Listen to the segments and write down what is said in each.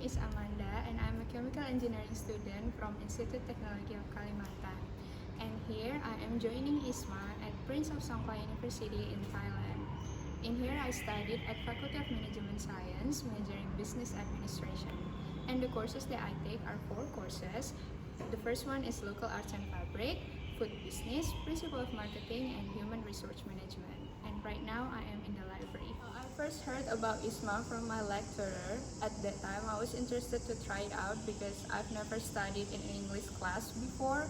is Amanda and I'm a chemical engineering student from Institute of Technology of Kalimantan. And here I am joining IISMA at Prince of Songkla University in Thailand. In here I studied at Faculty of Management Science, majoring Business Administration. And the courses that I take are 4 courses. The first one is Local Arts and Fabric, Food Business, Principle of Marketing, and Human Resource Management. And right now I am in the library. I first heard about IISMA from my lecturer. At that time I was interested to try it out because I've never studied in an English class before.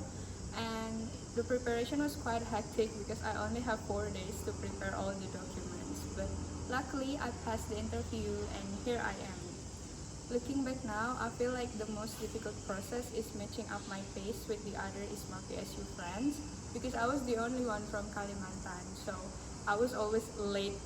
And the preparation was quite hectic because I only have 4 days to prepare all the documents. But luckily I passed the interview and here I am. Looking back now, I feel like the most difficult process is matching up my pace with the other IISMA PSU friends because I was the only one from Kalimantan, so I was always late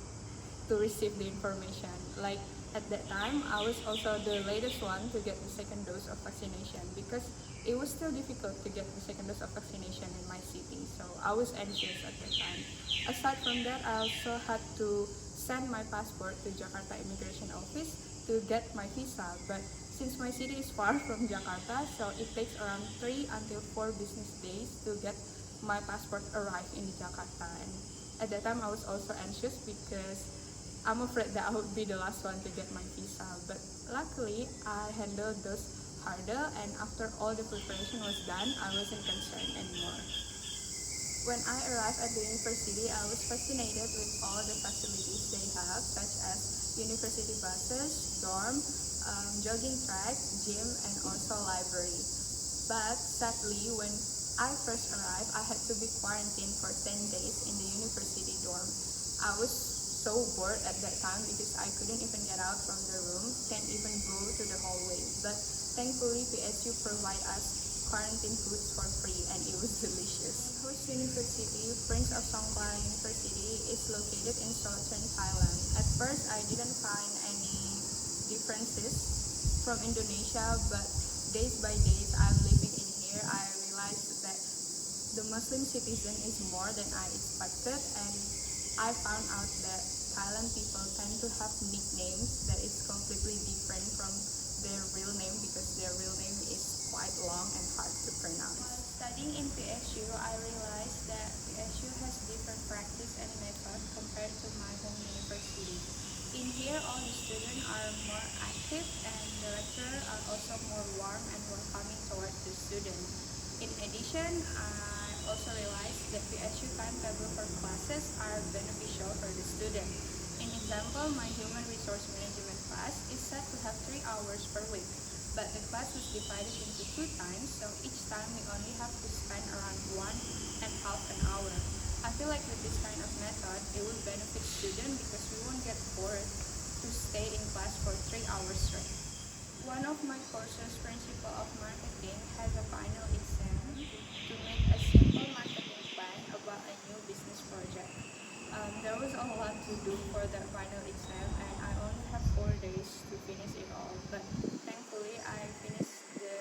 to receive the information. Like at that time, I was also the latest one to get the second dose of vaccination because it was still difficult to get the second dose of vaccination in my city, so I was anxious at that time. Aside from that, I also had to send my passport to Jakarta Immigration Office to get my visa, but since my city is far from Jakarta, so it takes around 3 until 4 business days to get my passport arrive in Jakarta. And at that time I was also anxious because I'm afraid that I would be the last one to get my visa, but luckily I handled those hurdle, and after all the preparation was done, I wasn't concerned anymore. When I arrived at the university, I was fascinated with all the facilities they have, such as university buses, dorm, jogging track, gym, and also library. But sadly, when I first arrived, I had to be quarantined for 10 days in the university dorm. I was so bored at that time because I couldn't even get out from the room, can't even go to the hallway. But thankfully, PSU provide us quarantine foods for free and it was delicious. Host university, Prince of Songkla University, is located in southern Thailand. At first, I didn't find any differences from Indonesia, but days by days I'm living in here, I realized that the Muslim citizen is more than I expected, and I found out that Thailand people tend to have nicknames that is completely different from their real name because their real name is quite long and hard to pronounce. While studying in PSU, I realized that PSU has different practice and method compared to my home university. In here, all the students are more active and the lecturers are also more warm and welcoming towards the students. In addition, I also realized that PSU timetable for classes are beneficial for the student. In example, my Human Resource Management class is set to have 3 hours per week, but the class was divided into 2 times, so each time we only have to spend around 1.5 hour. I feel like with this kind of method, it will benefit students because we won't get bored to stay in class for 3 hours straight. One of my courses, Principle of Marketing, has a final exam to make a simple marketing plan about a new business project. There was a lot to do for that final exam and I only have 4 days to finish it all, but thankfully I finished the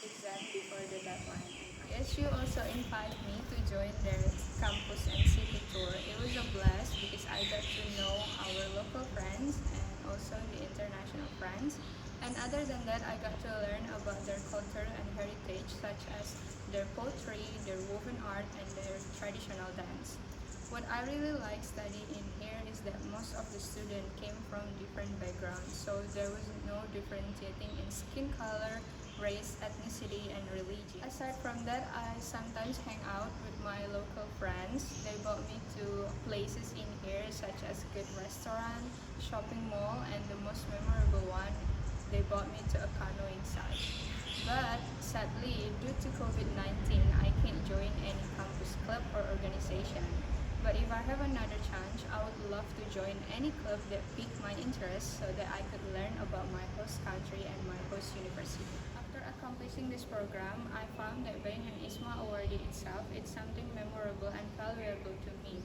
exam before the deadline. PSU also invited me to join their campus and city tour. It was a blast because I got to know our local friends and also the international friends. And other than that, I got to learn about their culture and heritage, such as their poetry, their woven art, and their traditional dance. What I really like studying in here is that most of the students came from different backgrounds, so there was no differentiating in skin color, race, ethnicity, and religion. Aside from that, I sometimes hang out with my local friends. They brought me to places in here such as good restaurant, shopping mall, and the most memorable one, they brought me to a canoeing site. But sadly, due to COVID-19, I can't join any campus club or organization. But if I have another chance, I would love to join any club that piqued my interest so that I could learn about my host country and my host university. After accomplishing this program, I found that being an IISMA awardee itself is something memorable and valuable to me.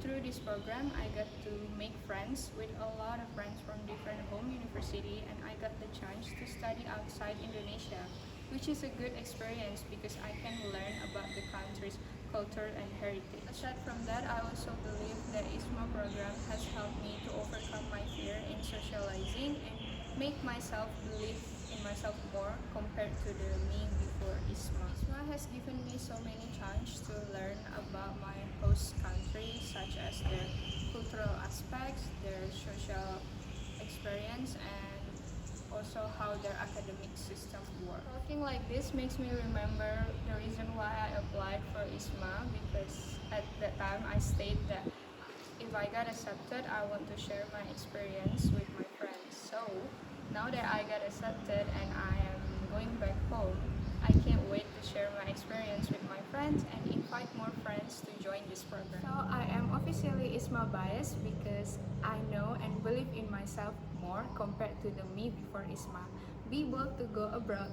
Through this program, I got to make friends with a lot of friends from different home university, and I got the chance to study outside Indonesia, which is a good experience because I can learn about the country's culture and heritage. Aside from that, I also believe that IISMA program has helped me to overcome my fear in socializing and make myself believe in myself more compared to the me before ISMA. ISMA has given me so many chances to learn about my host country, such as their cultural aspects, their social experience, and also how their academic system works. Talking like this makes me remember the reason why I applied for ISMA, because at that time I stated that if I got accepted, I want to share my experience with my friends. So now that I got accepted and I am going back home, I can't wait to share my experience with my friends and invite more friends to join this program. So I am officially ISMA biased because I know and believe in myself more compared to the me before ISMA. Be bold to go abroad.